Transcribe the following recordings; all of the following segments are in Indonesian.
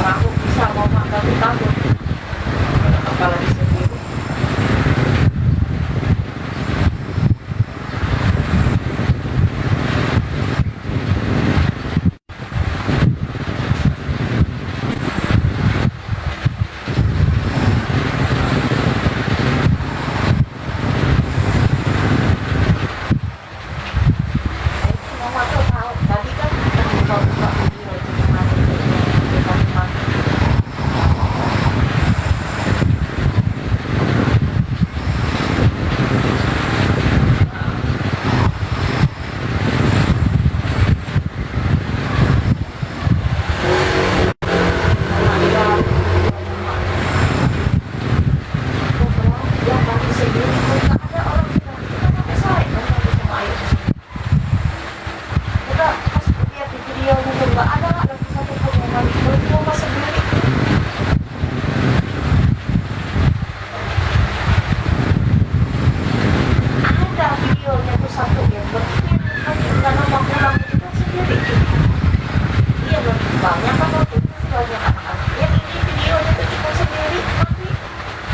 aku bisa mama tapi takut apalagi sendiri. Mama tuh tahu tadi kan kita buka video itu kemarin kita kemarin. Banyak kan waktu itu banyak anak-anak yang ini videonya tuh cuma sendiri tapi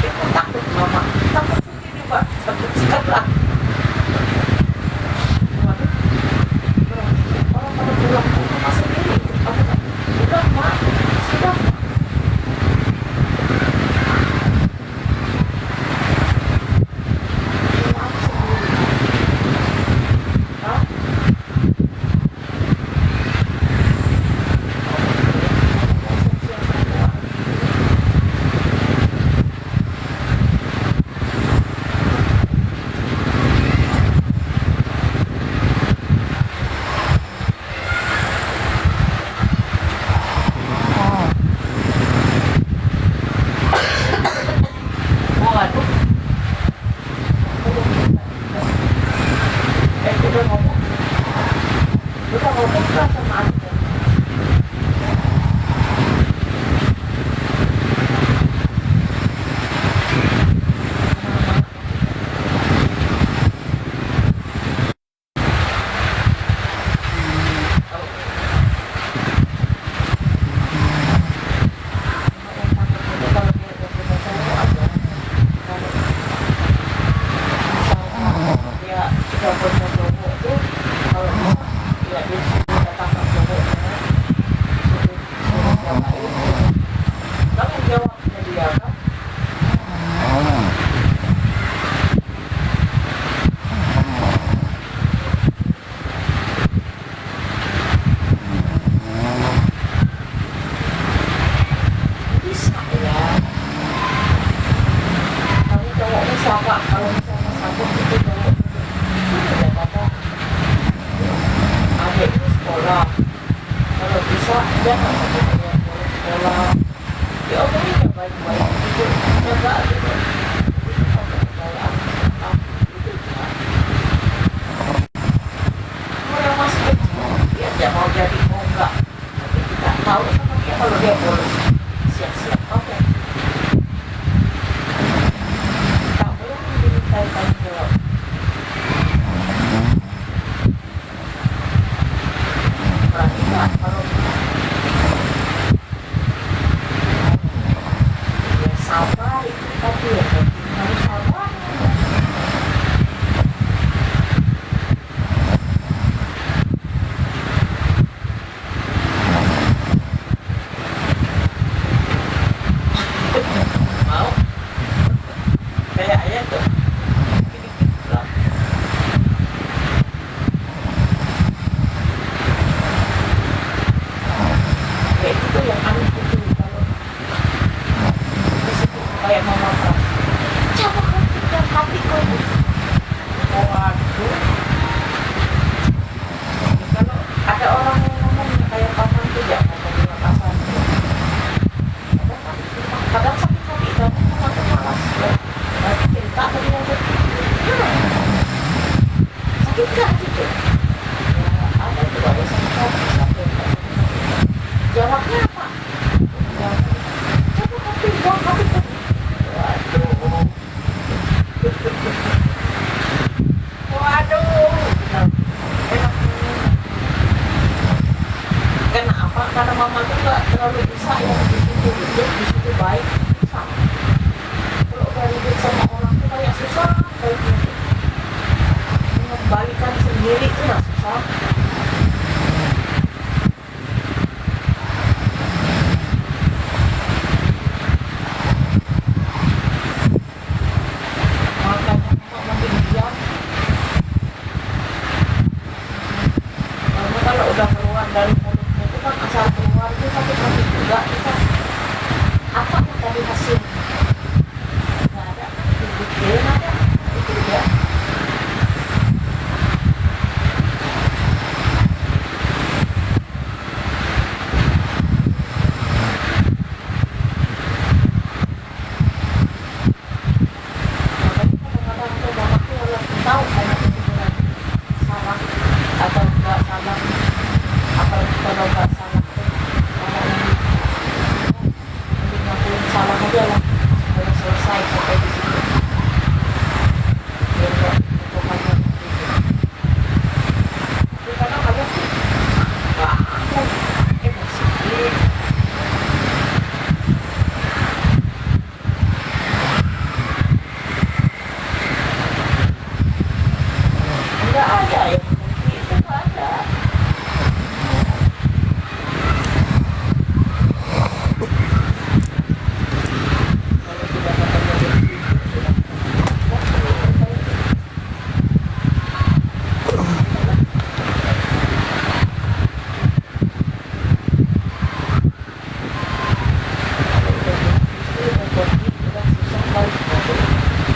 aku takut mama takut sendiri pak takut sekarang waduh orang pada pulang ke rumah sendiri aku tak udah mak sudah mak pulang sendiri hah? Waduh, udah ngomong kan sama aku. Kalau misalnya satu itu cowok tidak apa-apa. Adik itu sekolah. Kalau bisa jangan sampai dia boleh sekolah. Diomongin yang baik-baik itu jaga gitu. Itu sampai kepercayaan itu ya. Kalau yang masih kecil dia tidak mau jadi mau enggak. Tapi kita tahu sama dia kalau dia boleh siap-siap oke. Tanggung jawab. Perhatikan kalau ya sabar itu tadi ya harus sabar. Mau kayak ayah tuh. Itu yang aneh itu kalau disitu kayak mama keras coba kamu pikir hati kamu waduh kalau ada orang